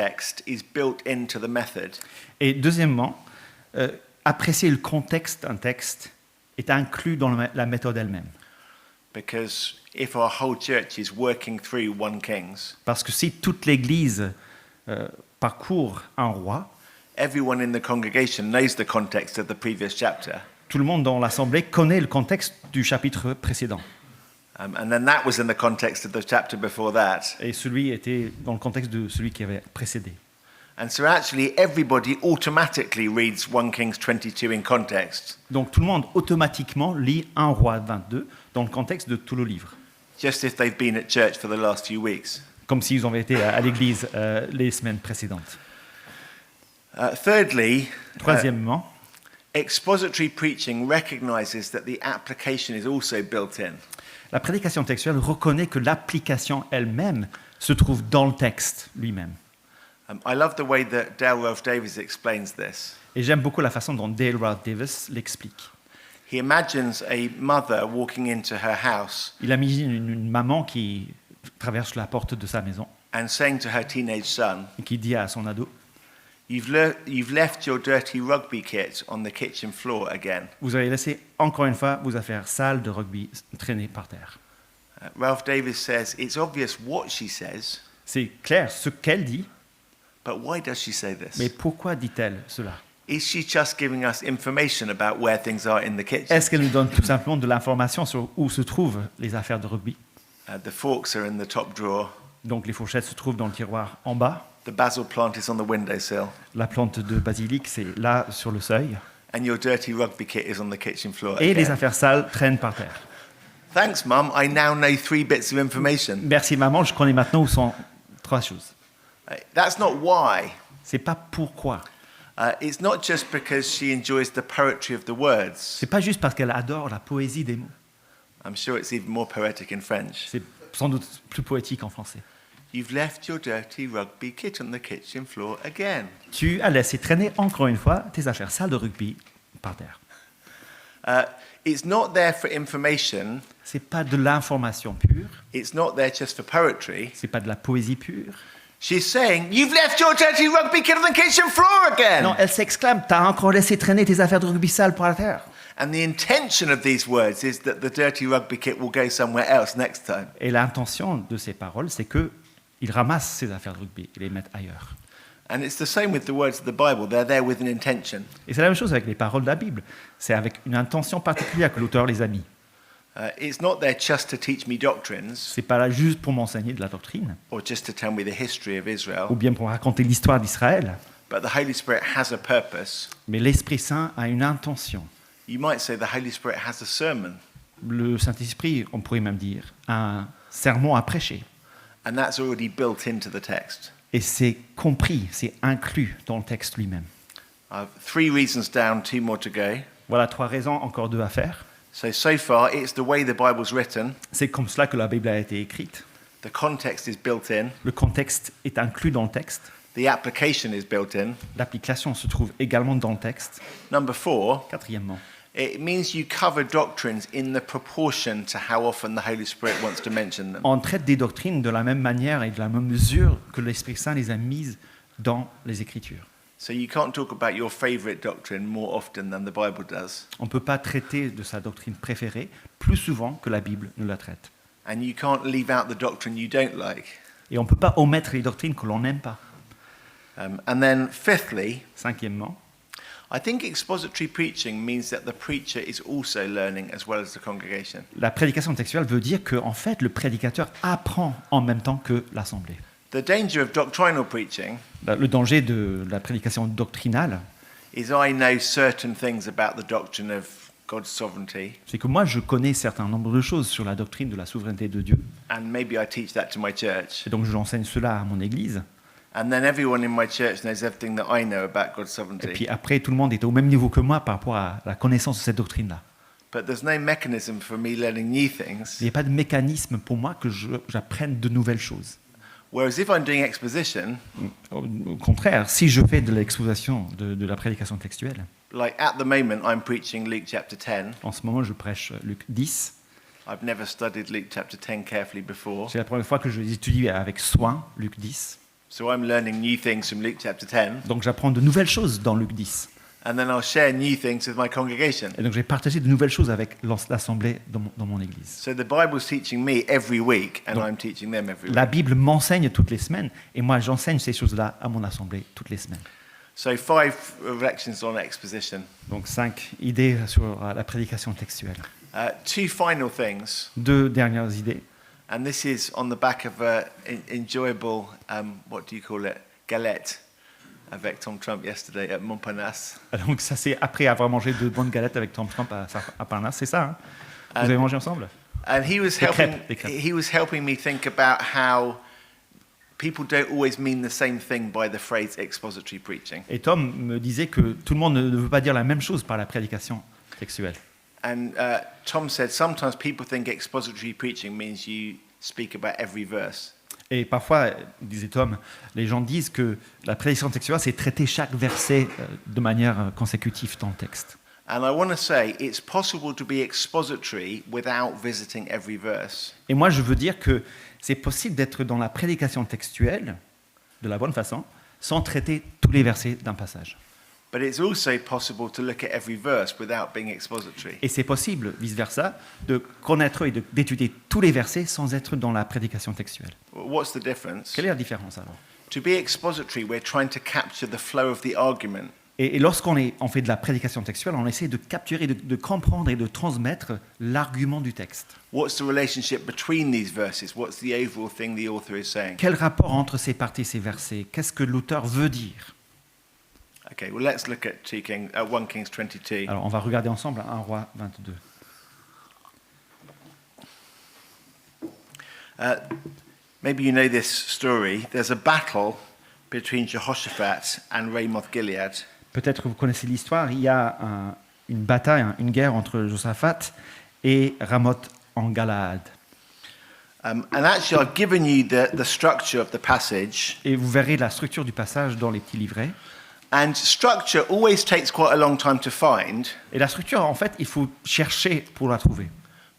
text is built into the method. Et deuxièmement, apprécier le contexte d'un texte est inclus dans la méthode elle-même. Because if our whole church is working through 1 Kings, Parce que si toute l'Église parcourt un roi, everyone in the congregation knows the context of the previous chapter. tout le monde dans l'Assemblée connaît le contexte du chapitre précédent. And then that was in the context of the chapter before that. Et celui était dans le contexte de celui qui avait précédé. And so actually everybody automatically reads 1 Kings 22 in context, Donc tout le monde automatiquement lit 1 roi 22 dans le contexte de tout le livre. just if they've been at church for the last few weeks. Comme s'ils avaient été à l'église les semaines précédentes. Thirdly, Troisièmement, expository preaching recognizes that the application is also built in. la prédication textuelle reconnaît que l'application elle-même se trouve dans le texte lui-même. I love the way that Dale Ralph Davis explains this. Et j'aime beaucoup la façon dont Dale Ralph Davis l'explique. He imagines a mother walking into her house Il imagine une maman qui traverse la porte de sa maison and saying to her teenage son, et qui dit à son ado, You've left your dirty rugby kit on the kitchen floor again. vous avez laissé encore une fois vos affaires sales de rugby traîner par terre. Ralph Davis says it's obvious what she says, C'est clair ce qu'elle dit, but why does she say this? mais pourquoi dit-elle cela? Is she just giving us information about where things are in the kitchen? Est-ce qu'elle nous donne tout simplement de l'information sur où se trouvent les affaires de rugby? The forks are in the top drawer. Donc les fourchettes se trouvent dans le tiroir en bas. The basil plant is on the windowsill. La plante de basilic, c'est là sur le seuil. And your dirty rugby kit is on the kitchen floor Et les again. affaires sales traînent par terre. Thanks, Mum. I now know 3 bits of information. Merci maman, je connais maintenant où sont 3 choses. That's not why. C'est pas pourquoi. It's not just because she enjoys the poetry of the words. C'est pas juste parce qu'elle adore la poésie des mots. I'm sure it's even more poetic in French. C'est sans doute plus poétique en français. You've left your dirty rugby kit on the kitchen floor again. Tu as laissé traîner encore une fois tes affaires sales de rugby par terre. It's not there for information. C'est pas de l'information pure. It's not there just for poetry. C'est pas de la poésie pure. She's saying, you've left your dirty rugby kit on the kitchen floor again. Non, elle s'exclame, t'as encore laissé traîner tes affaires de rugby sales par la terre. And the intention of these words is that the dirty rugby kit will go somewhere else next time. Et l'intention de ces paroles, c'est que il ramasse ses affaires de rugby et les mette ailleurs. And it's the same with the words of the Bible. They're there with an intention. Et c'est la même chose avec les paroles de la Bible. C'est avec une intention particulière que l'auteur les a mis. It's not there just to teach me doctrines C'est pas là juste pour m'enseigner de la doctrine, or just to tell me the history of Israel, ou bien pour raconter l'histoire d'Israël, but the Holy Spirit has a purpose. mais l'Esprit Saint a une intention. You might say the Holy Spirit has a sermon, Le Saint-Esprit, on pourrait même dire, a un sermon à prêcher. and that's already built into the text. Et c'est compris, c'est inclus dans le texte lui-même. 3 reasons down, 2 more to go. Voilà 3 raisons, encore 2 à faire. So far, it's the way the Bible's written. C'est comme cela que la Bible a été écrite. The context is built in. Le contexte est inclus dans le texte. The application is built in. L'application se trouve également dans le texte. Number 4, Quatrièmement, it means you cover doctrines in the proportion to how often the Holy Spirit wants to mention them. on traite des doctrines de la même manière et de la même mesure que l'Esprit Saint les a mises dans les Écritures. So you can't talk about your favorite doctrine more often than the Bible does. On ne peut pas traiter de sa doctrine préférée plus souvent que la Bible ne la traite. And you can't leave out the doctrine you don't like. Et on ne peut pas omettre les doctrines que l'on n'aime pas. And then fifthly, Cinquièmement, I think expository preaching means that the preacher is also learning as well as the congregation. la prédication textuelle veut dire que, en fait, le prédicateur apprend en même temps que l'assemblée. The danger of doctrinal preaching Le danger de la prédication doctrinale, is I know certain things about the doctrine of God's sovereignty, c'est que moi, je connais un certain nombre de choses sur la doctrine de la souveraineté de Dieu. and maybe I teach that to my church. Et donc, j'enseigne cela à mon Église. And then everyone in my church knows everything that I know about God's Et puis sovereignty. après, tout le monde est au même niveau que moi par rapport à la connaissance de cette doctrine-là. But there's no mechanism for me learning new Il things. n'y a pas de mécanisme pour moi que j'apprenne de nouvelles choses. Whereas if I'm doing exposition, Au contraire, si je fais de l'exposition de la prédication textuelle, like at the moment I'm preaching Luke chapter 10. en ce moment je prêche Luc 10, I've never studied Luke chapter 10 carefully before. c'est la première fois que je l'étudie avec soin, Luc 10. So I'm learning new things from Luke chapter 10, Donc j'apprends de nouvelles choses dans Luc 10. and then I'll share new things with my congregation. Et donc j'ai partagé de nouvelles choses avec l'assemblée dans mon église. So the Bible's teaching me every week, and Donc, I'm teaching them every La week. Bible m'enseigne toutes les semaines et moi j'enseigne ces choses-là à mon assemblée toutes les semaines. So 5 reflections on exposition. Donc 5 idées sur la prédication textuelle. 2 final things, 2 dernières idées. and this is on the back of a enjoyable, what do you call it, galette avec Tom Trump yesterday at Montparnasse. Donc ça c'est après avoir mangé de bonnes galettes avec Tom Trump à Parnasse, c'est ça, hein? Vous avez mangé ensemble? And he was Des crêpes. he was helping me think about how people don't always mean the same thing by the phrase expository preaching. Et Tom me disait que tout le monde ne veut pas dire la même chose par la prédication textuelle. And Tom said sometimes people think expository preaching means you speak about every verse. Et parfois, disait Tom, les gens disent que la prédication textuelle, c'est traiter chaque verset de manière consécutive dans le texte. And I want to say it's possible to be expository without visiting every verse. Et moi, je veux dire que c'est possible d'être dans la prédication textuelle de la bonne façon, sans traiter tous les versets d'un passage. But it's also possible to look at every verse without being expository. Et c'est possible, vice-versa, de connaître et d'étudier tous les versets sans être dans la prédication textuelle. What's the difference? Quelle est la différence alors? To be expository, we're trying to capture the flow of the argument. Et lorsqu'on on fait de la prédication textuelle, on essaie de capturer, de comprendre et de transmettre l'argument du texte. What's the relationship between these verses? What's the overall thing the author is saying? Quel rapport entre ces parties, ces versets? Qu'est-ce que l'auteur veut dire? Okay, well, let's look at 1 Kings 22. Alors, on va regarder ensemble 1 Roi 22. Maybe you know this story. There's a battle between Jehoshaphat and Ramoth Gilead. Peut-être que vous connaissez l'histoire. Il y a une bataille, une guerre entre Josaphat et Ramoth en Galaad. And actually, I've given you the structure of the passage. Et vous verrez la structure du passage dans les petits livrets. And structure always takes quite a long time to find. Et la structure, en fait, il faut chercher pour la trouver.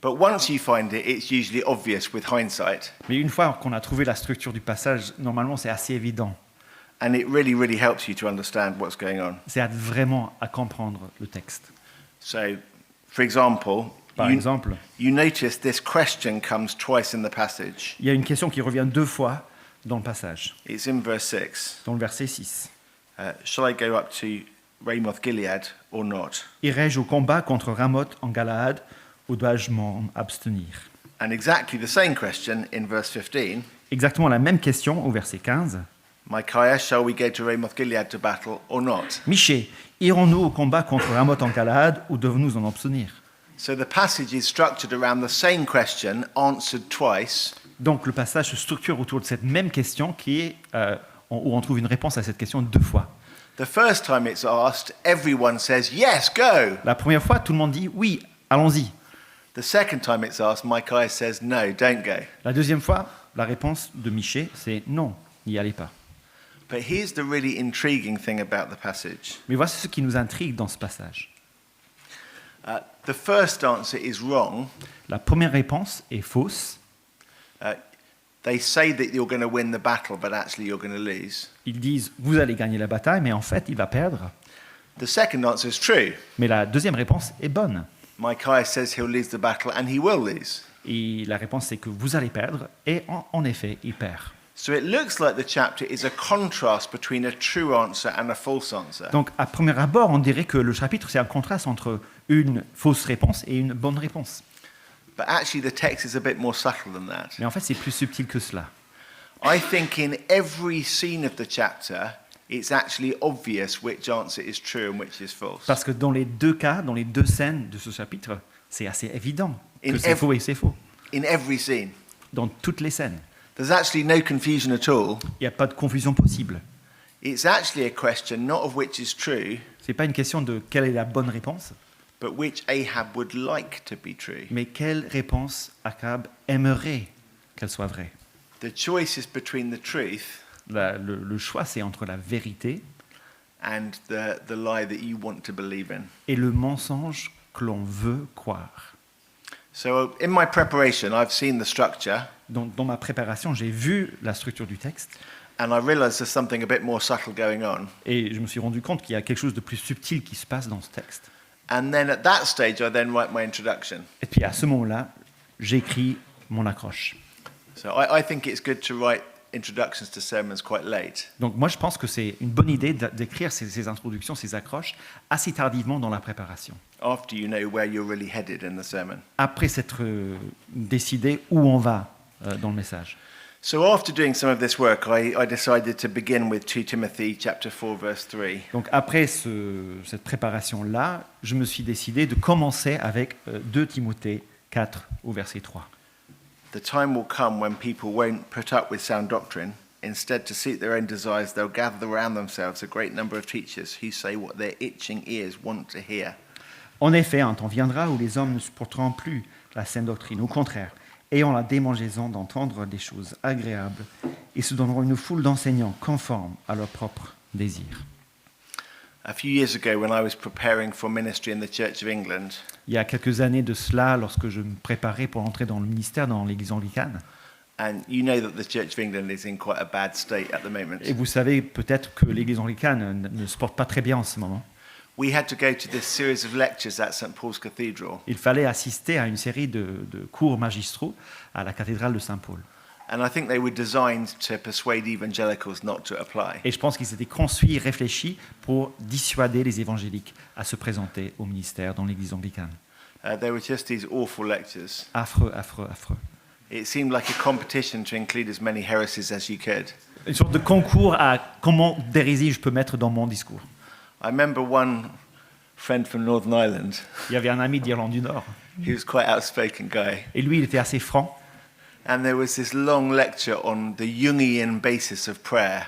But once you find it, it's usually obvious with hindsight. Mais une fois qu'on a trouvé la structure du passage, normalement, c'est assez évident. And it really, really helps you to understand what's going on. C'est vraiment à comprendre le texte. So, for example, Par exemple, you notice this question comes twice in the passage. il y a une question qui revient 2 fois dans le passage, It's in verse 6. dans le verset 6. Shall I go up to Ramoth Gilead or not? Irai-je au combat contre Ramoth en Galaad ou dois-je m'en abstenir? And exactly the same question in verse 15. Exactement la même question au verset 15. Micaiah, shall we go to Ramoth Gilead to battle or not? Michée, irons-nous au combat contre Ramoth en Galaad ou devons-nous en abstenir? So the passage is structured around the same question, answered twice, Donc le passage se structure autour de cette même question qui est, où on trouve une réponse à cette question 2 fois. The first time it's asked, everyone says, yes, go. La première fois, tout le monde dit oui, allons-y. The second time it's asked, Micaiah says, no, don't go. La deuxième fois, la réponse de Michée, c'est non, n'y allez pas. But here's the really intriguing thing about the passage. Mais voici ce qui nous intrigue dans ce passage. The first answer is wrong. La première réponse est fausse. They say that you're going to win the battle, but actually you're going to lose. Ils disent vous allez gagner la bataille, mais en fait il va perdre. The second answer is true. Mais la deuxième réponse est bonne. Micaiah says he'll lose the battle, and he will lose. Et la réponse c'est que vous allez perdre, et en effet il perd. So it looks like the chapter is a contrast between a true answer and a false answer. Donc à premier abord, on dirait que le chapitre c'est un contraste entre une fausse réponse et une bonne réponse. But actually the text is a bit more subtle than that. Mais en fait c'est plus subtil que cela. I think in every scene of the chapter, it's actually obvious which answer is true and which is false. Parce que dans les 2 cas, dans les 2 scènes de ce chapitre, c'est assez évident que c'est faux et c'est faux. In every scene. Dans toutes les scènes. There's actually no confusion at all. Il n'y a pas de confusion possible. It's actually a question not of which is true, Ce n'est pas une question de quelle est la bonne réponse, but which Ahab would like to be true. mais quelle réponse Akab aimerait qu'elle soit vraie. The choice is between the truth Le choix, c'est entre la vérité and the lie that you want to believe in. et le mensonge que l'on veut croire. So in my preparation, I've seen the structure, Dans ma préparation, j'ai vu la structure du texte And I realised there's something a bit more subtle going on. Et je me suis rendu compte qu'il y a quelque chose de plus subtil qui se passe dans ce texte. And then at that stage, I then write my introduction. Et puis à ce moment-là, j'écris mon accroche. So I think it's good to write introductions to sermons quite late. Donc moi, je pense que c'est une bonne idée d'écrire ces introductions, ces accroches, assez tardivement dans la préparation. After you know where you're really headed in the sermon. Après s'être décidé où on va dans le message. So after doing some of this work, I decided to begin with 2 Timothy chapter 4, verse 3. Donc après cette préparation-là, je me suis décidé de commencer avec 2 Timothée 4 au verset 3. The time will come when people won't put up with sound doctrine. Instead, to suit their own desires, they'll gather around themselves a great number of teachers who say what their itching ears want to hear. En effet, un temps viendra où les hommes ne supporteront plus la saine doctrine. Au contraire, ayant la démangeaison d'entendre des choses agréables, ils se donneront une foule d'enseignants conformes à leurs propres désirs. A few years ago, when I was preparing for ministry in the Church of England, Il y a quelques années de cela, lorsque je me préparais pour entrer dans le ministère dans l'Église anglicane, and you know that the Church of England is in quite a bad state at the moment, et vous savez peut-être que l'Église anglicane ne se porte pas très bien en ce moment, we had to go to this series of lectures at St. Paul's Cathedral. il fallait assister à une série de cours magistraux à la cathédrale de Saint-Paul. And I think they were designed to persuade evangelicals not to apply. Et je pense qu'ils étaient conçus, réfléchis pour dissuader les évangéliques à se présenter au ministère dans l'Église anglicane. They were just these awful lectures. Affreux, affreux, affreux. It seemed like a competition to include as many heresies as you could. Une sorte de concours à comment d'hérésie je peux mettre dans mon discours. I remember one friend from Northern Ireland. Il y avait un ami d'Irlande du Nord, He was quite outspoken guy. et lui, il était assez franc. And there was this long lecture on the Jungian basis of prayer.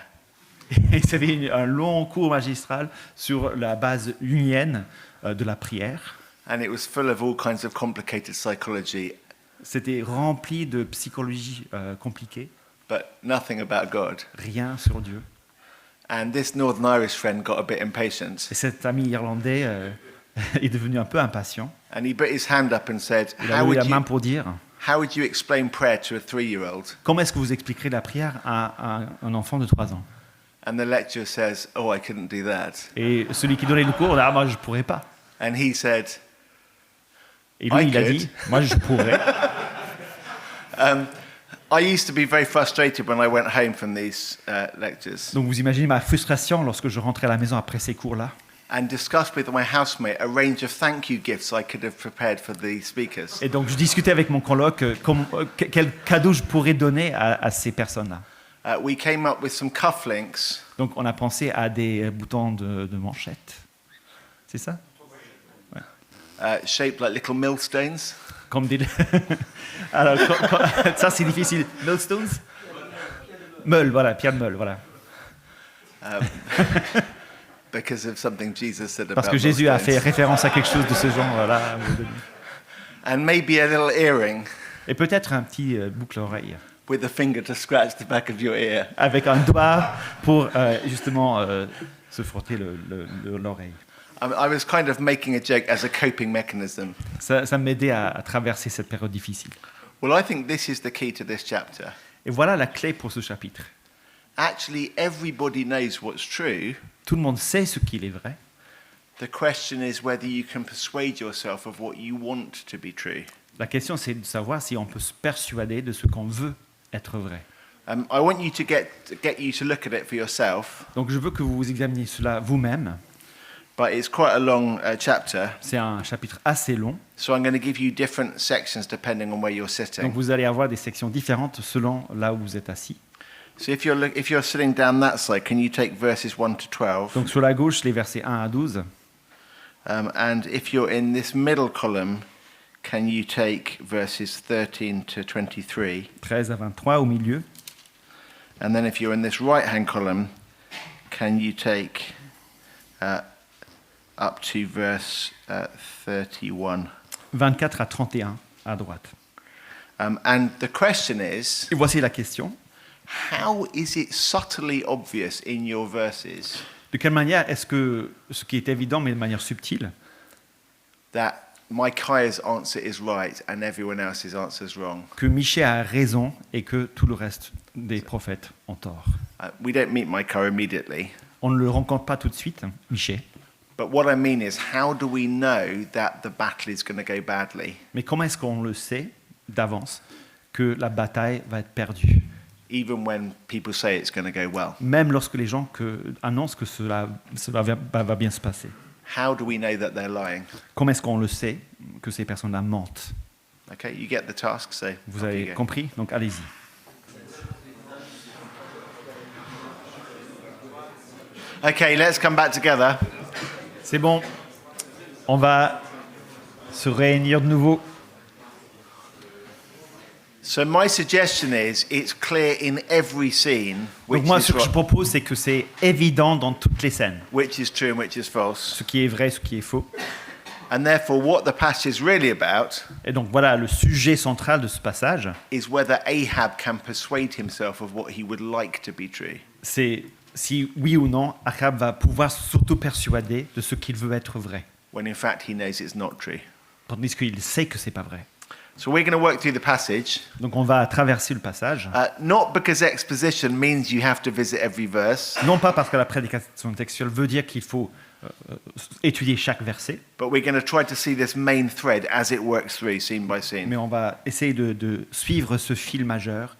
Et c'était un long cours magistral sur la base jungienne de la prière. And it was full of all kinds of complicated psychology, C'était rempli de psychologie compliquée, but nothing about God. rien sur Dieu. And this Northern Irish friend got a bit impatient. Et cet ami irlandais est devenu un peu impatient. And he put his hand up and said, Il a levé la main pour dire how would you explain prayer to a 3-year-old? comment est-ce que vous expliquerez la prière à un enfant de 3 ans? And the lecturer says, oh, I couldn't do that. Et celui qui donnait le cours, ah, moi je pourrais pas. And he said, Et lui, I il a could. dit, moi je pourrais. I used to be very frustrated when I went home from these lectures Donc vous imaginez ma frustration lorsque je rentrais à la maison après ces cours-là. and discussed with my housemate a range of thank you gifts I could have prepared for the speakers. Et donc je discutais avec mon coloc quel cadeau je pourrais donner à ces personnes-là. We came up with some cufflinks Donc on a pensé à des boutons de manchette. C'est ça? shaped like little millstones. Comme des... Alors, ça c'est difficile. Millstones? Meule, voilà, pierre de meule, voilà. Because of something Jesus said about Parce que Jésus a fait millstones. référence à quelque chose de ce genre-là. And maybe a little earring Et peut-être un petit boucle-oreille with a finger to scratch the back of your ear. avec un doigt pour justement se frotter l'oreille. I was kind of making a joke as a coping mechanism. Ça m'aidait à traverser cette période difficile. Well, I think this is the key to this chapter. Et voilà la clé pour ce chapitre. Actually, everybody knows what's true. Tout le monde sait ce qu'il est vrai. The question is whether you can persuade yourself of what you want to be true. La question, c'est de savoir si on peut se persuader de ce qu'on veut être vrai. I want you to get you to look at it for yourself, Donc je veux que vous examiniez cela vous-même. but it's quite a long chapter, C'est un chapitre assez long. so I'm going to give you different sections depending on where you're Donc sitting. vous allez avoir des sections différentes selon là où vous êtes assis. So if you're sitting down that side, can you take verses 1 to 12? Donc sur la gauche, les versets 1 à 12. And if you're in this middle column, can you take verses 13 to 23? 13 à 23 au milieu. And then if you're in this right-hand column, can you take up to verse 31? 24 à 31 à droite. And the question is, Et voici la question. how is it subtly obvious in your verses De quelle manière est-ce que ce qui est évident, mais de manière subtile, that Micaiah's answer is right and everyone else's answer is wrong? que Michée a raison et que tout le reste des prophètes ont tort. We don't meet Micah immediately, On ne le rencontre pas tout de suite, Michée. but what I mean is, how do we know that the battle is going to go badly, Mais comment est-ce qu'on le sait d'avance que la bataille va être perdue? even when people say it's going to go well? Même lorsque les gens annoncent que cela va bien se passer. How do we know that they're lying? Comment est-ce qu'on le sait que ces personnes-là mentent? Okay, you get the task, so Vous off you avez go. compris? Donc allez-y. Okay, let's come back together. C'est bon. On va se réunir de nouveau. So my suggestion is, it's clear in every scene Donc moi, ce que je propose, c'est que c'est évident dans toutes les scènes. which is true and which is false. Ce qui est vrai, ce qui est faux. And therefore, what the passage is really about Et donc voilà, le sujet central de ce passage, is whether Ahab can persuade himself of what he would like to be true. c'est si oui ou non, Achab va pouvoir s'auto-persuader de ce qu'il veut être vrai, When in fact he knows it's not true. tandis qu'il sait que c'est pas vrai. So we're going to work through the passage, Donc on va traverser le passage, not because exposition means you have to visit every verse, non pas parce que la prédication textuelle veut dire qu'il faut étudier chaque verset, but we're going to try to see this main thread as it works through, scene by scene. mais on va essayer de suivre ce fil majeur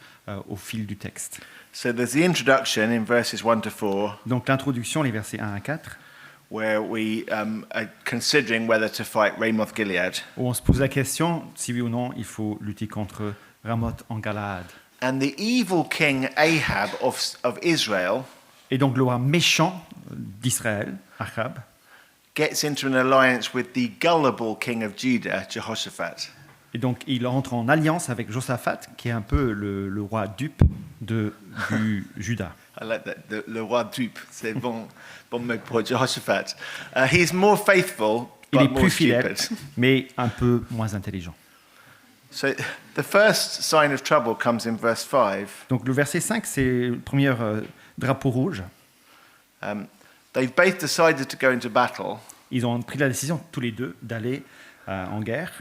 au fil du texte. So there's the introduction in verses 1 to 4, Donc l'introduction, les versets 1 à 4, where we are considering whether to fight Ramoth Gilead. où on se pose la question si oui ou non il faut lutter contre Ramoth en Galaad. And the evil king Ahab of Israel Et donc le roi méchant d'Israël, Achab, gets into an alliance with the gullible king of Judah, Jehoshaphat. et donc il entre en alliance avec Josaphat, qui est un peu le roi dupe du Juda. I like that, le roi dupe, c'est bon mot pour Jehoshaphat. He's more faithful, Il est but more plus fidèle, stupid. mais un peu moins intelligent. So the first sign of trouble comes in verse 5. Donc le verset 5, c'est le premier drapeau rouge. They've both decided to go into battle, Ils ont pris la décision tous les deux d'aller en guerre.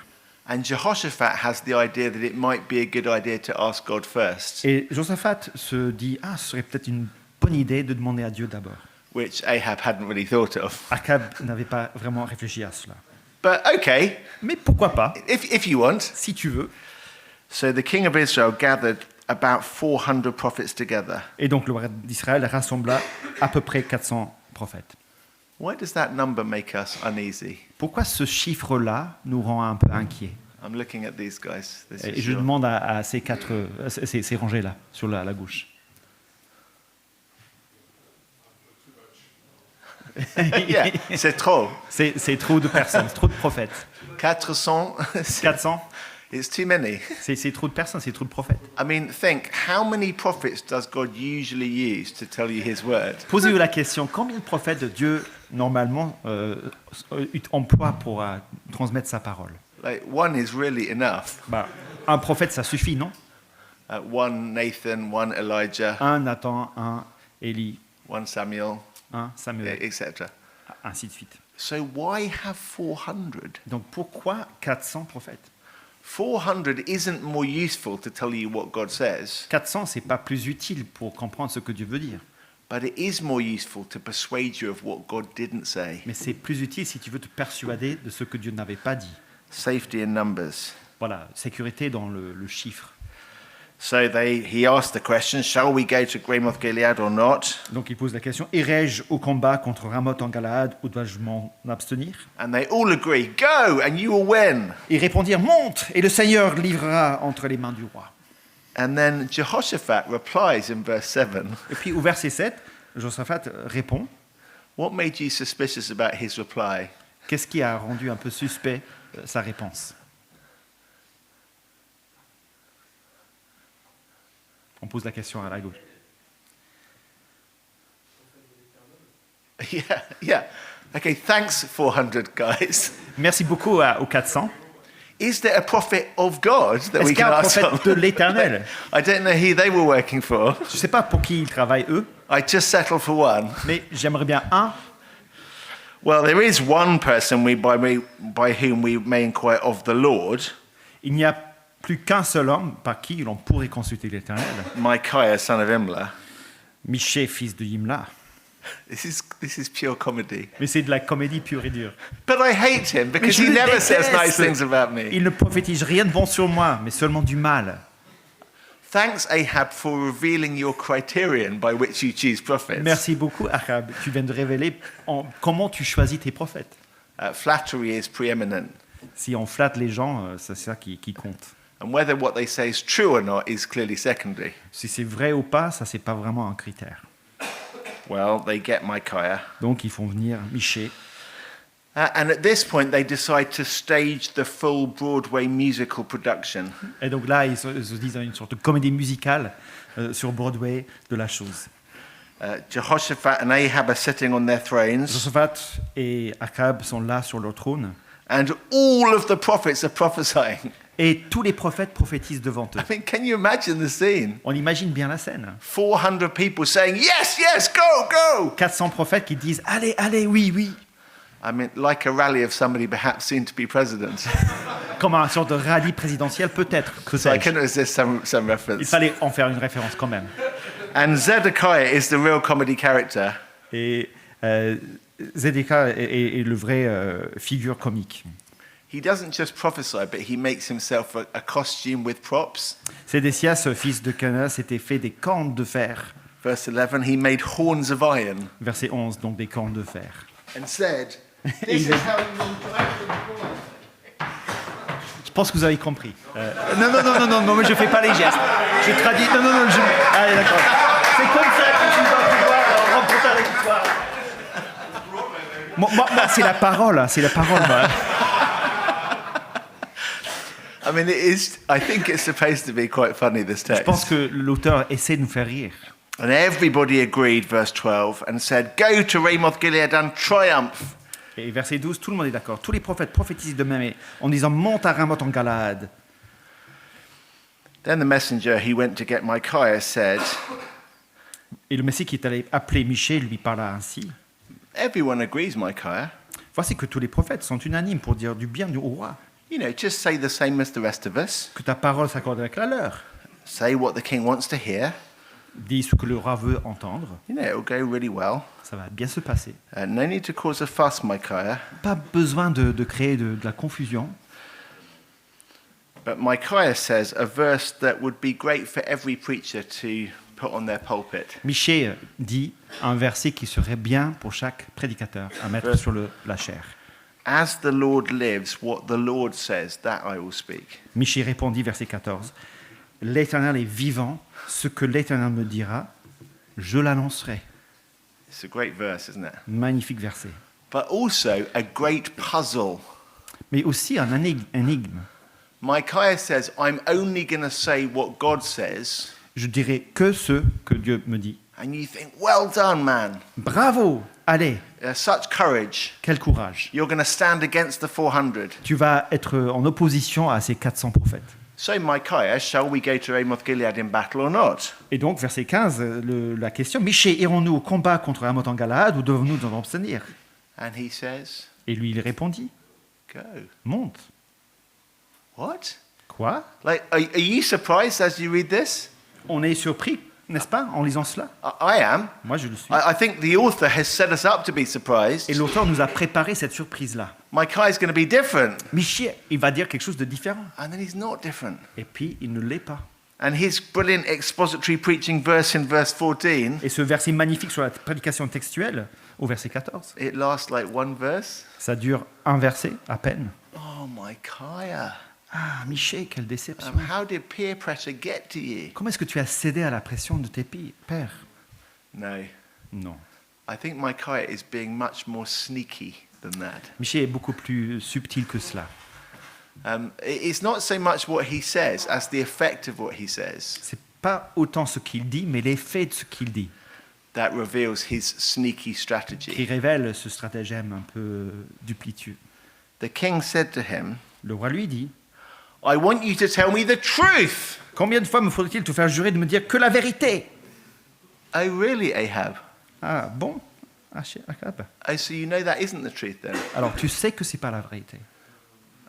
and Jehoshaphat has the idea that it might be a good idea to ask God first, Et Josaphat se dit, ce serait peut-être une bonne idée de demander à Dieu d'abord. which Ahab hadn't really thought of. Achab n'avait pas vraiment réfléchi à cela. But okay, Mais pourquoi pas, if you want. si tu veux. So the king of Israel gathered about 400 prophets together. Et donc le roi d'Israël rassembla à peu près 400 prophètes. Why does that number make us uneasy? Pourquoi ce chiffre-là nous rend un peu inquiets? I'm looking at these guys. This Et is je your- demande à ces rangées-là, sur la gauche. yeah, c'est trop. C'est trop de personnes, c'est trop de prophètes. 400, 400, it's too many. c'est trop de personnes, c'est trop de prophètes. I mean, think, how many prophets does God usually use to tell you his word? Posez-vous la question, combien de prophètes Dieu, normalement, emploie pour transmettre sa parole? Like, one is really enough. Un prophète, ça suffit, non? One Nathan, one Elijah, Un Nathan, un Élie, one Samuel, un Samuel, etc. ainsi de suite. So why have 400? Donc pourquoi 400 prophètes? 400 isn't more useful to tell you what God says, 400, c'est pas plus utile pour comprendre ce que Dieu veut dire. but it is more useful to persuade you of what God didn't say. Mais c'est plus utile si tu veux te persuader de ce que Dieu n'avait pas dit. Safety in numbers. Voilà, sécurité dans le chiffre. So he asked the question, shall we go to Ramoth Gilead or not? Donc il pose la question, irai-je au combat contre Ramoth en Galaad ou dois-je m'en abstenir? And they all agree, go and you will win. Ils répondirent, monte et le Seigneur livrera entre les mains du roi. And then Jehoshaphat replies in verse 7, Et puis au verset 7, Josaphat répond, what made you suspicious about his reply? qu'est-ce qui a rendu un peu suspect sa réponse? On pose la question à la gauche. Yeah. Okay, thanks 400 guys. Merci beaucoup aux 400. Is there a prophet of God that Est-ce we qu'il y can a un ask prophète from? de l'Éternel? I don't know who they were working for. Je ne sais pas pour qui ils travaillent eux, I just settled for one. mais j'aimerais bien un. Well, there is one person by whom we may inquire of the Lord, Il n'y a plus qu'un seul homme par qui l'on pourrait consulter l'Éternel. Micaiah, son of Imlah. Michée, fils de Yimla. This is pure comedy. Mais c'est de la comédie pure et dure. But I hate him because je he le never says déteste. nice things about me. Il ne prophétise rien de bon sur moi, mais seulement du mal. Thanks, Ahab, for revealing your criterion by which you choose prophets. Merci beaucoup, Achab. Tu viens de révéler comment tu choisis tes prophètes. Flattery is preeminent. Si on flatte les gens, c'est ça qui compte. And whether what they say is true or not is clearly secondary. Si c'est vrai ou pas, ça, c'est pas vraiment un critère. Well, they get Micaiah. Donc, ils font venir Michée. And at this point, they decide to stage the full Broadway musical production. Et donc là, ils se disent une sorte de comédie musicale sur Broadway de la chose. Jehoshaphat and Ahab are sitting on their thrones, Josaphat et Achab sont là sur leur trône. and all of the prophets are prophesying. Et tous les prophètes prophétisent devant eux. I mean, can you imagine the scene? On imagine bien la scène. 400 people saying, yes, yes, go, go! 400 prophètes qui disent « Allez, allez, oui, oui !» I mean, like a rally of somebody perhaps soon to be president. Comme un sorte de rallye présidentiel, peut-être. Que So I sais-je. couldn't resist some Il reference. fallait en faire une référence quand même. And Zedekiah is the real comedy character. Et Zédéka est le vrai figure comique. He doesn't just prophesy, but he makes himself a costume with props. Sédécias, fils de Canaan, s'était fait des cornes de fer. Verse 11, he made horns of iron Verset 11, donc des cornes de fer. and said, this is how you will drive them forward. Je pense que vous avez compris. Non, mais je fais pas les gestes. Je traduis. Non, allez, d'accord. C'est comme ça que tu vas pouvoir remporter la victoire. Moi, c'est la parole, moi. I mean, I think it's supposed to be quite funny, this Je pense text. que l'auteur essaie de nous faire rire. And everybody agreed, verse 12, and said, go to Ramoth Gilead and triumph. Et verset 12, tout le monde est d'accord. Tous les prophètes prophétisent de même en disant monte à Ramoth en Galade. Then the messenger he went to get Micaiah said, Et le Messie qui est allé appeler Michée lui parla ainsi. everyone agrees, Micaiah. Voici que tous les prophètes sont unanimes pour dire du bien du roi. You know, just say the same as the rest of us. Que ta parole s'accorde avec la leur. Say what the king wants to hear. Dis ce que le roi veut entendre. You know, it'll go really well. Ça va bien se passer. No need to cause a fuss, Micaiah. Pas besoin de créer de la confusion. But Micaiah says a verse that would be great for every preacher to put on their pulpit. Michée dit un verset qui serait bien pour chaque prédicateur à mettre sur la chair. As the Lord lives, what the Lord says, that I will speak. Michée répondit, verset 14, « L'Éternel est vivant, ce que l'Éternel me dira, je l'annoncerai. It's a great verse, isn't it? » Magnifique verset. But also a great puzzle. Mais aussi un énigme. Micaiah says, I'm only going to say what God says. Je dirai que ce que Dieu me dit. And you think, well done, man. Bravo, allez, Such courage. quel courage. You're going to stand against the 400. Tu vas être en opposition à ces 400 prophètes. So, Micaiah, shall we go to Ramoth Gilead in battle or not? Et donc, verset 15, la question, Michée, irons-nous au combat contre Ramoth en Galade ou devons-nous nous en abstenir? And he says, Et lui, il répondit, go. monte. What? Quoi? Like, are you surprised as you read this? On est surpris, n'est-ce pas, en lisant cela? I am. Moi, je le suis. I think the author has set us up to be surprised. Et l'auteur nous a préparé cette surprise-là. Micaiah's going to be different. Michée, il va dire quelque chose de différent. And then he's not different. Et puis, il ne l'est pas. And his brilliant expository preaching verse in verse 14, Et ce verset magnifique sur la prédication textuelle, au verset 14, it lasts like one verse. ça dure un verset à peine. Oh, Micaiah. Ah, Michée, quelle déception. How did peer pressure get to you? Comment est-ce que tu as cédé à la pression de tes pères? No. Non. I think Micaiah is being much more sneaky than that. Michée est beaucoup plus subtil que cela. It's not so much what he says as the effect of what he says C'est pas autant ce qu'il dit, mais l'effet de ce qu'il dit that reveals his sneaky qui strategy. révèle ce stratagème un peu duplicitueux. The king said to him, Le roi lui dit, I want you to tell me the truth. combien de fois me faudrait-il te faire jurer de me dire que la vérité? Oh, really, Ahab? Ah bon? Achab. Oh, so you know that isn't the truth then? Alors tu sais que c'est pas la vérité.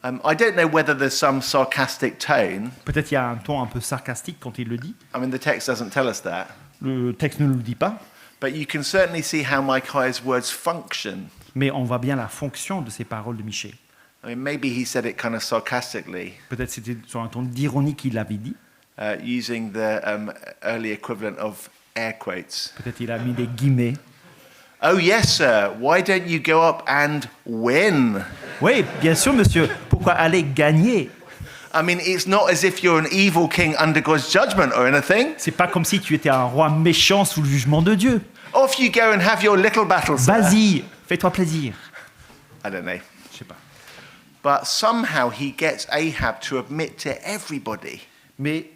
I don't know whether there's some sarcastic tone. Peut-être il y a un ton un peu sarcastique quand il le dit. I mean, the text doesn't tell us that. Le texte ne le dit pas, But you can certainly see how Micaiah's words function. mais on voit bien la fonction de ces paroles de Michée. I mean, maybe he said it kind of sarcastically, Peut-être c'était sur un ton d'ironie qu'il l'avait dit. using the early equivalent of air quotes. Peut-être il a mis des guillemets. Oh, yes, sir. Why don't you go up and win? Oui, bien sûr, monsieur. Pourquoi aller gagner? I mean, it's not as if you're an evil king under God's judgment or anything. C'est pas comme si tu étais un roi méchant sous le jugement de Dieu. Off you go and have your little battle, sir. Vas-y, fais-toi plaisir. I don't know. Je sais pas. But somehow he gets Ahab to admit to everybody Mais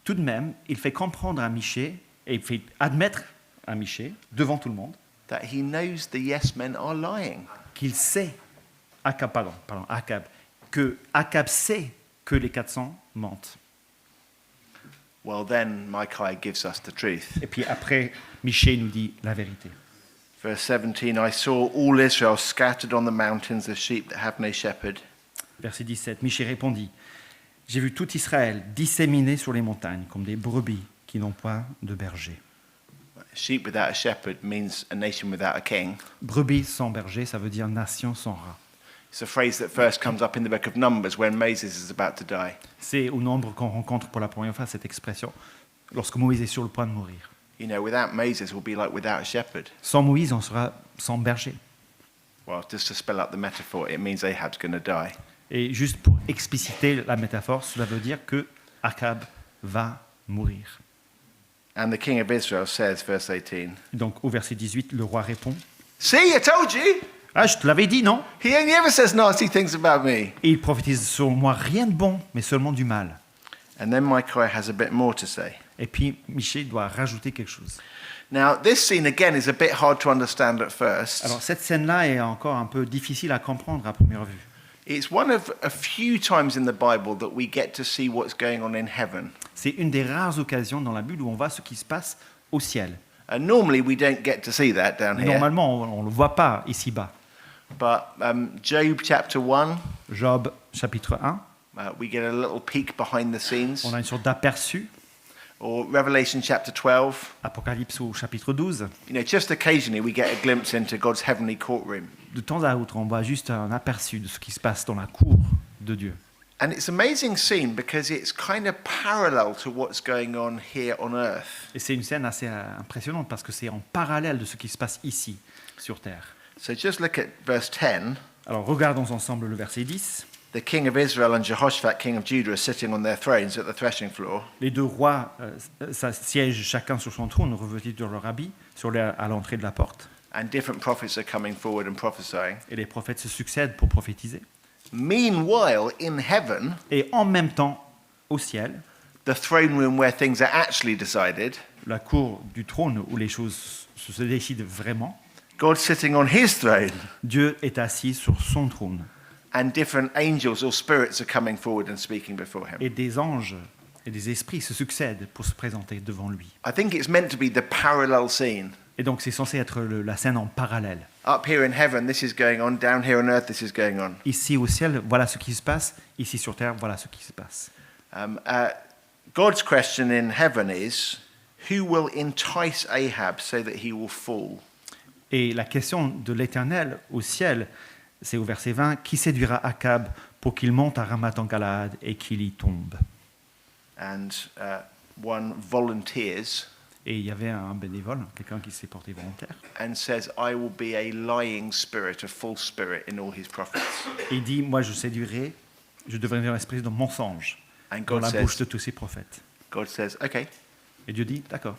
tout de même, il fait comprendre à Michée, et il fait admettre à Michée, devant tout le monde, that he knows the yes men are lying. qu'il sait, Akab, que Akab sait que les 400 mentent. Well, then Micaiah gives us the truth. Et puis après, Michée nous dit la vérité. Verse 17, I saw all Israel scattered on the mountains as sheep that have no shepherd. Verset 17, Michée répondit, j'ai vu tout Israël disséminé sur les montagnes comme des brebis qui n'ont pas de berger. Sheep without a shepherd means a nation without a king. Brebis sans berger, ça veut dire nation sans rat. It's a phrase that first comes up in the book of Numbers when Moses is about to die. C'est au nombre qu'on rencontre pour la première fois cette expression, lorsque Moïse est sur le point de mourir. You know, without Moses, we'll be like without a shepherd. Sans Moïse, on sera sans berger. Well, just to spell out the metaphor, it means Ahab's going to die. Et juste pour expliciter la métaphore, cela veut dire que Akab va mourir. And the king of Israel says, verse 18, Donc au verset 18, le roi répond, see, I told you. ah, je te l'avais dit, non? He only ever says nasty things about me. Et il prophétise sur moi rien de bon, mais seulement du mal. And then Micaiah has a bit more to say. Et puis Michée doit rajouter quelque chose. Now, this scene again is a bit hard to understand at first. Alors cette scène-là est encore un peu difficile à comprendre à première vue. It's one of a few times in the Bible that we get to see what's going on in heaven. C'est une des rares occasions dans la Bible où on voit ce qui se passe au ciel. And normally we don't get to see that down here. Normalement, on ne le voit pas ici-bas. But Job chapter 1, Job chapitre 1, we get a little peek behind the scenes. on a une sorte d'aperçu. Or Revelation chapter 12. Apocalypse au chapitre 12. You know, just occasionally we get a glimpse into God's heavenly courtroom. De temps à autre, on voit juste un aperçu de ce qui se passe dans la cour de Dieu. And it's an amazing scene because it's kind of parallel to what's going on here on earth. Et c'est une scène assez impressionnante parce que c'est en parallèle de ce qui se passe ici, sur terre. So just look at verse 10. Alors regardons ensemble le verset 10. The king of Israel and Jehoshaphat, king of Judah, are sitting on their thrones at the threshing floor. Les deux rois siègent chacun sur son trône, revêtus de leur habit, à l'entrée de la porte. And different prophets are coming forward and prophesying. Et les prophètes se succèdent pour prophétiser. Meanwhile, in heaven, Et en même temps, au ciel, the throne room where things are actually decided, la cour du trône où les choses se décident vraiment, God's sitting on his throne, Dieu est assis sur son trône. and different angels or spirits are coming forward and speaking before him. Et des anges et des esprits se succèdent pour se présenter devant lui. I think it's meant to be the parallel scene. Et donc c'est censé être la scène en parallèle. Up here in heaven, this is going on. Down here on earth, this is going on. Ici au ciel, voilà ce qui se passe. Ici sur terre, voilà ce qui se passe. God's question in heaven is, who will entice Ahab so that he will fall? Et la question de l'Éternel au ciel, c'est au verset 20, qui séduira Akab pour qu'il monte à Ramat en Galaad et qu'il y tombe? And one volunteers Et il y avait un bénévole, quelqu'un qui s'est porté volontaire. and says, I will be a lying spirit, a false spirit in all his prophets. Et il dit, moi je séduirai, je deviendrai un esprit de mensonge And dans God la bouche says, de tous ses prophètes. okay. Et Dieu dit, d'accord.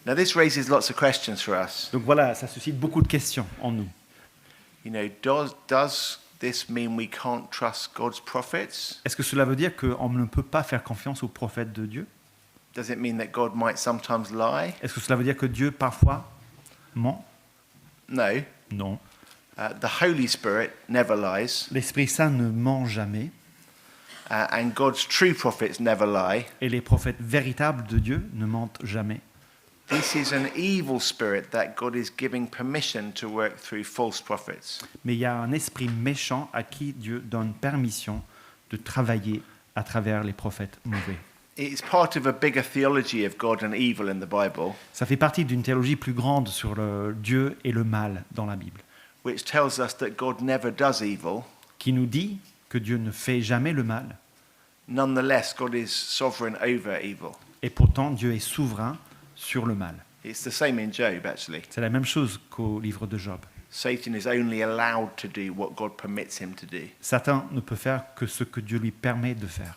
Now this raises lots of questions for us. Donc voilà, ça suscite beaucoup de questions en nous. You know, does this mean we can't trust God's prophets? Est-ce que cela veut dire qu'on ne peut pas faire confiance aux prophètes de Dieu? Does it mean that God might sometimes lie? Est-ce que cela veut dire que Dieu parfois ment? No. Non. The Holy Spirit never lies, L'Esprit Saint ne ment jamais. and God's true prophets never lie. Et les prophètes véritables de Dieu ne mentent jamais. This is an evil spirit that God is giving permission to work through false prophets. Mais il y a un esprit méchant à qui Dieu donne permission de travailler à travers les prophètes mauvais. It's part of a bigger theology of God and evil in the Bible, Ça fait partie d'une théologie plus grande sur le Dieu et le mal dans la Bible, which tells us that God never does evil. qui nous dit que Dieu ne fait jamais le mal, Nonetheless, God is sovereign over evil. et pourtant Dieu est souverain sur le mal. It's the same in Job, actually. C'est la même chose qu'au livre de Job. Satan is only allowed to do what God permits him to do. Satan ne peut faire que ce que Dieu lui permet de faire.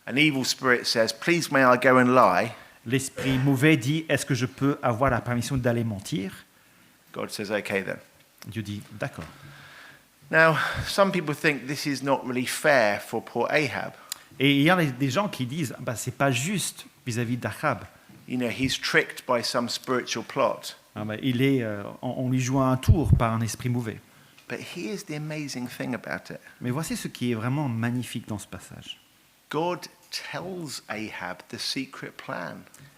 An evil spirit says, "Please may I go and lie?" L'esprit mauvais dit, est-ce que je peux avoir la permission d'aller mentir? God says, "Okay then." Dieu dit, d'accord. Now, some people think this is not really fair for poor Ahab. Et il y a des gens qui disent, bah, c'est pas juste vis-à-vis d'Achab. You know, he's tricked by some spiritual plot. Ah, bah, on lui joue un tour par un esprit mauvais. But here's the amazing thing about it. Mais voici ce qui est vraiment magnifique dans ce passage. God tells Ahab the secret plan.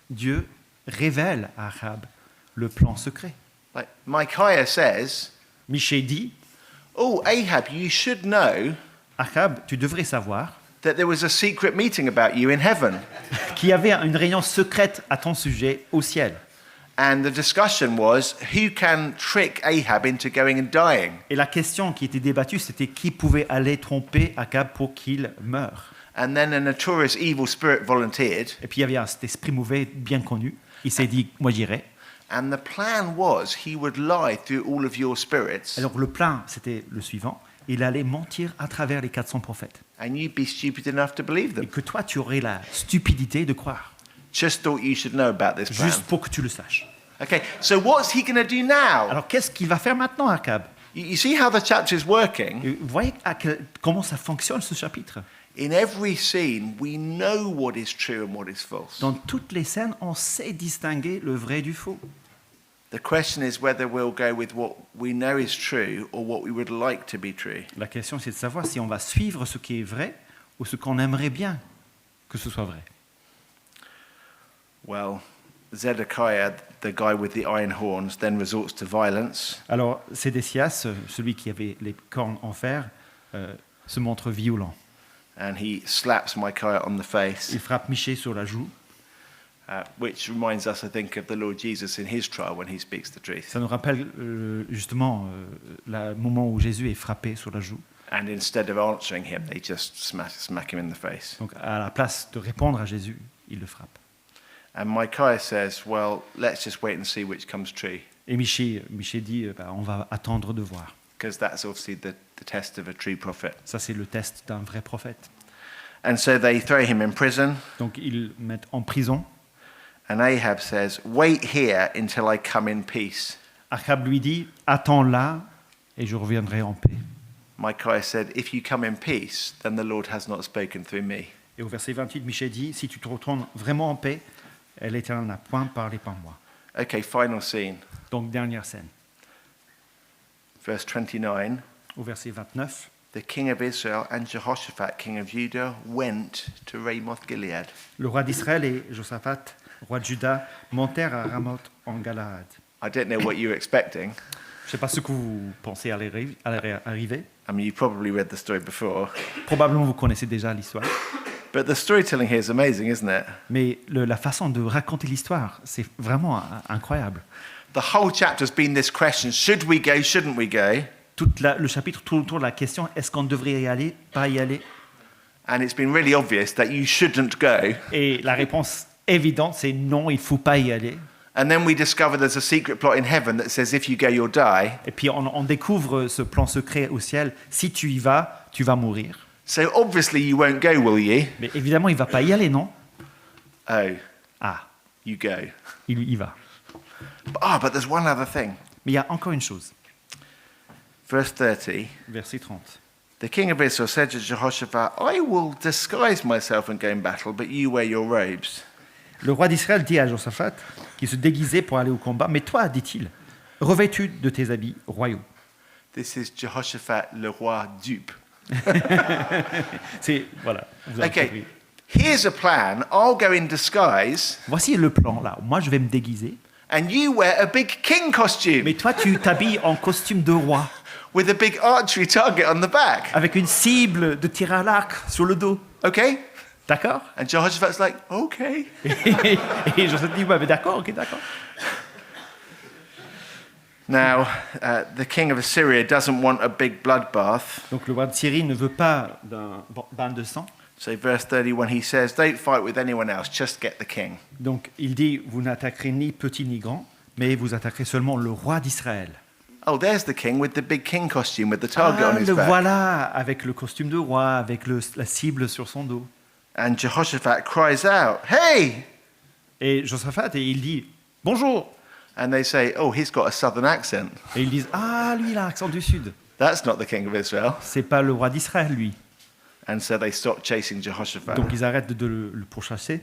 Dieu révèle à Achab le plan secret. Like Micaiah says, Michée dit, "Oh, Ahab, you should know Achab, tu devrais savoir that there was a secret meeting about you in heaven." qu'il y avait une réunion secrète à ton sujet au ciel. And the discussion was, who can trick Ahab into going and dying? Et la question qui était débattue, c'était qui pouvait aller tromper Achab pour qu'il meure. And then a notorious evil spirit volunteered. Et puis il y avait cet esprit mauvais bien connu. Il s'est dit, moi j'irai. And the plan was he would lie through all of your spirits. Alors le plan, c'était le suivant. Il allait mentir à travers les 400 prophètes. And you'd be stupid enough to believe Et them. que toi, tu aurais la stupidité de croire. Just thought you should know about this plan. Juste pour que tu le saches. Okay, so what's he going to do now? Alors qu'est-ce qu'il va faire maintenant, Achab? You see how the chapter is working? Et vous voyez comment ça fonctionne, ce chapitre? In every scene, we know what is true and what is false. Dans toutes les scènes, on sait distinguer le vrai du faux. The question is whether we'll go with what we know is true or what we would like to be true. La question, c'est de savoir si on va suivre ce qui est vrai ou ce qu'on aimerait bien que ce soit vrai. Well, Zedekiah, the guy with the iron horns, then resorts to violence. Alors, Sédécias, celui qui avait les cornes en fer, se montre violent. And he slaps Micaiah on the face, Il frappe Michée sur la joue. which reminds us, I think, of the Lord Jesus in his trial when he speaks the truth. Ça nous rappelle justement le moment où Jésus est frappé sur la joue. And instead of answering him, they just smack him in the face. Donc, à la place de répondre à Jésus, il le frappe. And Micaiah says, well, let's just wait and see which comes true, Et Michée dit, on va attendre de voir. because that's obviously the test of a true prophet. Ça, c'est le test d'un vrai prophète. And so they throw him in prison, Donc, ils le mettent en prison. and Ahab says, wait here until I come in peace. Achab lui dit, attends là et je reviendrai en paix. Micaiah said, if you come in peace, then the Lord has not spoken through me. Et au verset 28, Michée dit, si tu te retournes vraiment en paix, l'Éternel n'a point parlé par moi. Okay, final scene. Donc, dernière scène. Verse 29. Au verset 29, The king of Israel and Jehoshaphat, king of Judah, went to Ramoth Gilead. le roi d'Israël et Josaphat, roi de Juda, montèrent à Ramoth en Galaad. I don't know what you were expecting. Je ne sais pas ce que vous pensez allait arriver. I mean, you've probably read the story before. Probablement vous connaissez déjà l'histoire. But the storytelling here is amazing, isn't it? Mais la façon de raconter l'histoire, c'est vraiment incroyable. The whole chapter's been this question, should we go, shouldn't we go? Le chapitre tourne autour de la question, est-ce qu'on devrait y aller, pas y aller? And it's been really obvious that you shouldn't go. Et la réponse évidente, c'est non, il ne faut pas y aller. And then we discover there's a secret plot in heaven that says if you go, you'll die. Et puis on découvre ce plan secret au ciel, si tu y vas, tu vas mourir. So obviously you won't go, will you? Mais évidemment, il ne va pas y aller, non? Oh, Ah, you go. il y va. But there's one other thing. Mais il y a encore une chose, Verse 30. verset 30. The king of Israel said to Jehoshaphat, I will disguise myself and go in battle, but you wear your robes. Le roi d'Israël dit à Josaphat, qui se déguisait pour aller au combat, mais toi, dit-il, revêtu de tes habits royaux. This is Jehoshaphat, le roi dupe. C'est, voilà, vous avez compris. Okay, here's a plan. I'll go in disguise, Voici le plan, là. Moi, je vais me déguiser, and you wear a big king costume. mais toi, tu t'habilles en costume de roi. with a big archery target on the back. avec une cible de tir à l'arc sur le dos. Okay? D'accord? And Jehoshaphat's like, okay. Et Joseph dit, ouais, mais d'accord, ok, d'accord. Now, the king of Assyria doesn't want a big bloodbath. Donc le roi de Syrie ne veut pas d'un bain de sang. So verse 31, he says, don't fight with anyone else, just get the king. Donc il dit, vous n'attaquerez ni petit ni grand, mais vous attaquerez seulement le roi d'Israël. Oh, there's the king with the big king costume with the target Ah, on his le back. voilà, avec le costume de roi, avec la cible sur son dos. And Jehoshaphat cries out, hey! Et Josaphat, et il dit, bonjour. And they say, oh, he's got a southern accent. Et ils disent, ah, lui, il a l'accent du sud. That's not the king of Israel. C'est pas le roi d'Israël, lui. And so they stop chasing Jehoshaphat. Donc ils arrêtent de le pourchasser.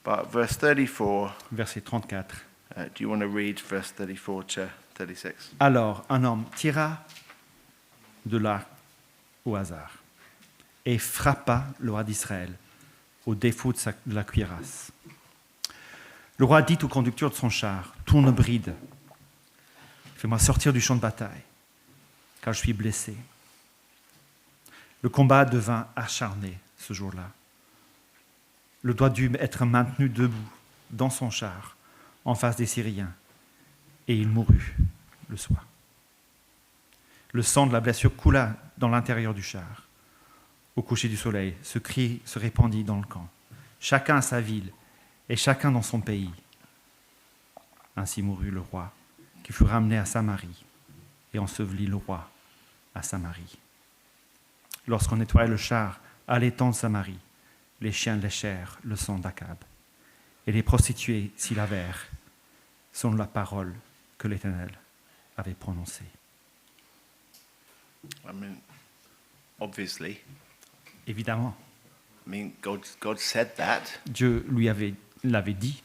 But verse 34, Verset 34. do you want to read verse 34 to 36? Alors un homme tira de l'arc au hasard et frappa le roi d'Israël au défaut de la cuirasse. Le roi dit au conducteur de son char, « Tourne bride, fais-moi sortir du champ de bataille, car je suis blessé. » Le combat devint acharné ce jour-là. Le doigt dut être maintenu debout dans son char en face des Syriens, et il mourut le soir. Le sang de la blessure coula dans l'intérieur du char. Au coucher du soleil, ce cri se répandit dans le camp. Chacun à sa ville et chacun dans son pays. Ainsi mourut le roi, qui fut ramené à Samarie, et ensevelit le roi à Samarie. Lorsqu'on nettoyait le char à l'étang de Samarie, les chiens léchèrent le sang d'Akab, et les prostituées s'y lavèrent, selon la parole que l'Éternel avait prononcée. I mean, obviously, Évidemment, God said that. Dieu l'avait dit.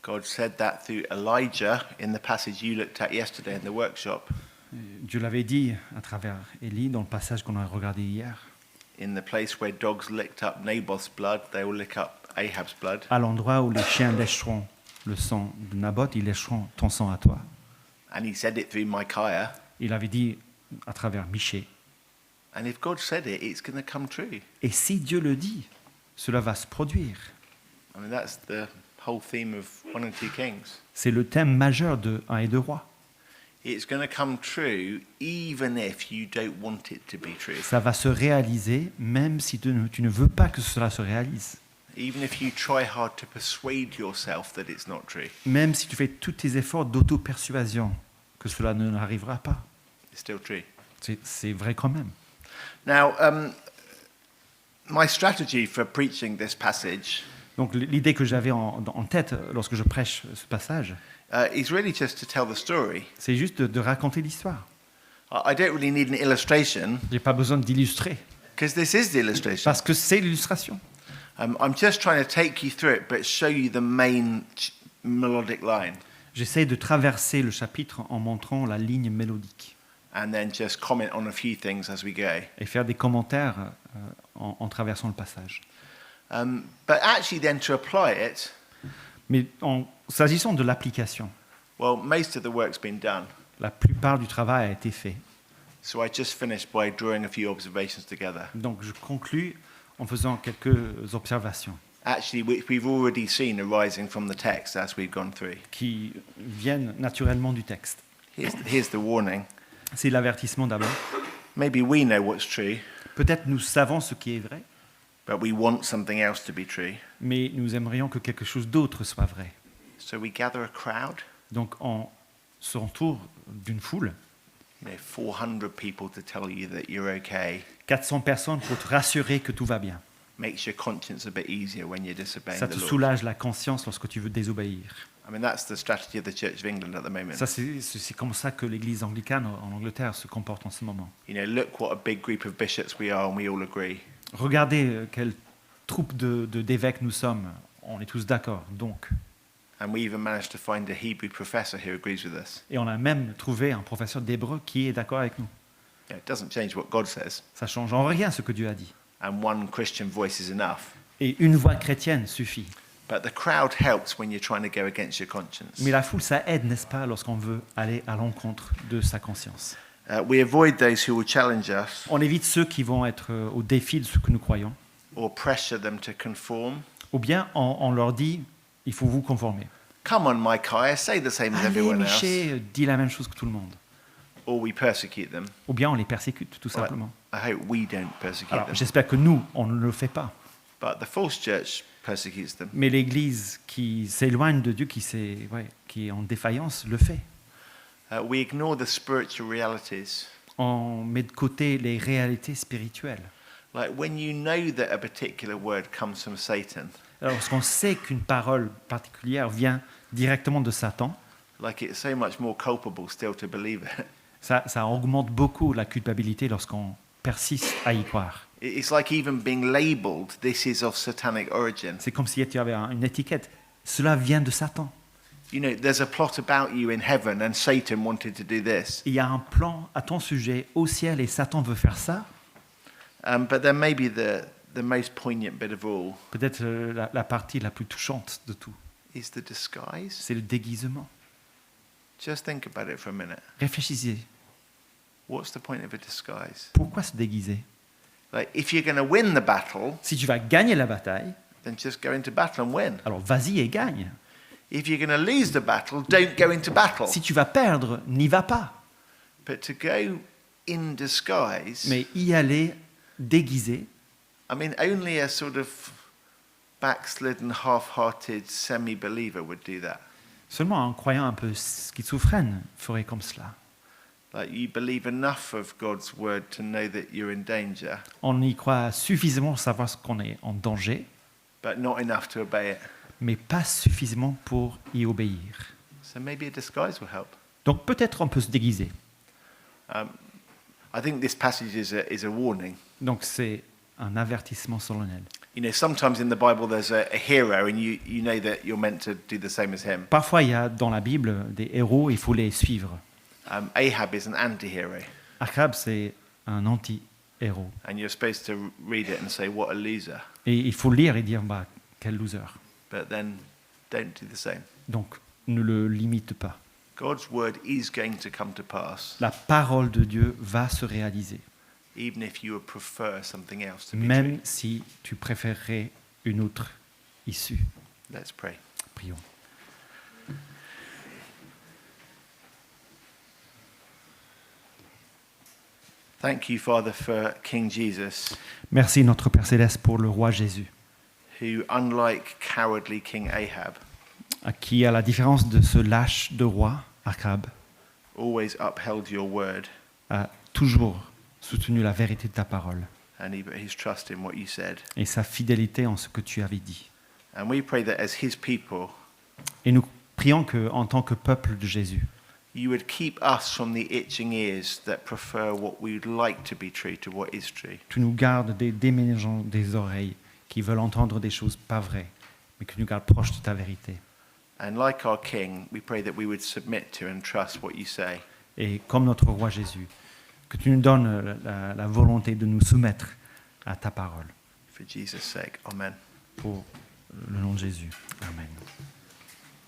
God said that through Elijah in the passage you looked at yesterday in the workshop. Dieu l'avait dit à travers Élie dans le passage qu'on a regardé hier. In the place where dogs licked up Naboth's blood, they will lick up Ahab's blood. À l'endroit où les chiens lécheront le sang de Naboth, ils lécheront ton sang à toi. And he said it through Micaiah. Il avait dit à travers Michée. And if God said it, it's going to come true. Et si Dieu le dit, cela va se produire. I mean, that's the whole theme of 1 and 2 Kings. C'est le thème majeur de 1 et 2 Rois. It's going to come true even if you don't want it to be true. Ça va se réaliser même si tu ne veux pas que cela se réalise. Even if you try hard to persuade yourself that it's not true, Même si tu fais tous tes efforts d'auto-persuasion que cela ne n'arrivera pas. it's still true. C'est vrai quand même. Now, my strategy for preaching this passage Donc l'idée que j'avais en tête lorsque je prêche ce passage, is really just to tell the story. c'est juste de raconter l'histoire. I don't really need an illustration Je n'ai pas besoin d'illustrer, because this is the illustration. parce que c'est l'illustration. I'm just trying to take you through it, but show you the main melodic line, J'essaie de traverser le chapitre en montrant la ligne mélodique and then just comment on a few things as we go. et faire des commentaires en traversant le passage. But actually, then to apply it, Mais s'agissant de l'application, well, most of the work's been done. la plupart du travail a été fait. So I just finished by drawing a few observations together. Donc je conclus en faisant quelques observations Actually, we've already seen arising from the text as we've gone through. qui viennent naturellement du texte. Here's the warning. C'est l'avertissement d'abord. Maybe we know what's true, Peut-être nous savons ce qui est vrai, but we want something else to be true. mais nous aimerions que quelque chose d'autre soit vrai. So we gather a crowd, Donc on s'entoure d'une foule, 400 people to tell you that you're okay. 400 personnes pour te rassurer que tout va bien. Makes your conscience a bit easier when you're disobeying Ça the te Lord. soulage la conscience lorsque tu veux désobéir. I mean, that's the strategy of the Church of England at the moment. Ça, c'est comme ça que l'Église anglicane en Angleterre se comporte en ce moment. You know, look what a big group of bishops we are, and we all agree. Regardez quelle troupe d'évêques nous sommes. On est tous d'accord, donc. And we even managed to find a Hebrew professor who agrees with us. Et on a même trouvé un professeur d'hébreu qui est d'accord avec nous. You know, it doesn't change what God says, Ça change en rien ce que Dieu a dit. and one Christian voice is enough. Et une voix chrétienne suffit. But the crowd helps when you're trying to go against your conscience. Mais la foule, ça aide, n'est-ce pas, lorsqu'on veut aller à l'encontre de sa conscience. We avoid those who will challenge us On évite ceux qui vont être au défi de ce que nous croyons. or pressure them to conform. Ou bien on leur dit, il faut vous conformer. Come on, Micaiah, say the same as Allez, everyone else. Michée, dis la même chose que tout le monde. Or we persecute them. Ou bien on les persécute, tout Well, simplement. I hope we don't persecute Alors, them. j'espère que nous, on ne le fait pas. But the false church persecutes them. Mais l'Église qui s'éloigne de Dieu, qui est en défaillance, le fait. We ignore the spiritual realities. On met de côté les réalités spirituelles. Like when you know that a particular word comes from Satan, Alors, lorsqu'on sait qu'une parole particulière vient directement de Satan, like it's so much more culpable still to believe it. ça augmente beaucoup la culpabilité lorsqu'on persiste à y croire. It's like even being labeled, this is of satanic origin. C'est comme si tu avais une étiquette. Cela vient de Satan. You know, there's a plot about you in heaven and Satan wanted to do this. Il y a un plan à ton sujet au ciel et Satan veut faire ça. But then maybe the most poignant bit of all Peut-être la partie la plus touchante de tout, is the disguise. c'est le déguisement. Just think about it for a minute. Réfléchissez. What's the point of a disguise? Pourquoi se déguiser? Like, if you're going to win the battle, Si tu vas gagner la bataille, then just go into battle and win. alors vas-y et gagne. If you're going to lose the battle, don't go into battle. Si tu vas perdre, n'y va pas. But to go in disguise, Mais y aller déguisé, I mean, only a sort of backslidden, half-hearted semi-believer would do that. seulement un croyant un peu schizophrène ferait comme cela. Like, you believe enough of God's word to know that you're in danger, On y croit suffisamment pour savoir qu'on est en danger, but not enough to obey it. mais pas suffisamment pour y obéir. So maybe a disguise will help. Donc peut-être on peut se déguiser. I think this passage is a warning. Donc c'est un avertissement solennel. You know, sometimes in the Bible there's a hero and you know that you're meant to do the same as him. Parfois, il y a dans la Bible des héros, il faut les suivre. Ahab is an anti-hero, Achab, c'est un anti-héros. and you're supposed to read it and say, what a loser. Et il faut lire et dire, bah, quel loser. But then don't do the same. Donc, ne le limite pas. God's word is going to come to pass, La parole de Dieu va se réaliser, even if you would prefer something else to be même true. si tu préférerais une autre issue. Let's pray. Prions. Thank you, Father, for King Jesus, Merci, notre Père Céleste, pour le roi Jésus, who, unlike cowardly King Ahab, qui, à la différence de ce lâche de roi, Achab, always upheld your word a toujours soutenu la vérité de ta parole and he put his trust in what you said. et sa fidélité en ce que tu avais dit. And we pray that as his people, Et nous prions qu'en tant que peuple de Jésus, you would keep us from the itching ears that prefer what we would like to be true to what is true. tu nous gardes des déménageants des oreilles qui veulent entendre des choses pas vraies, mais que tu nous gardes proches de ta vérité. And like our King, we pray that we would submit to and trust what you say. Et comme notre roi Jésus, que tu nous donnes la volonté de nous soumettre à ta parole. For Jesus' sake, amen. Pour le nom de Jésus. Amen.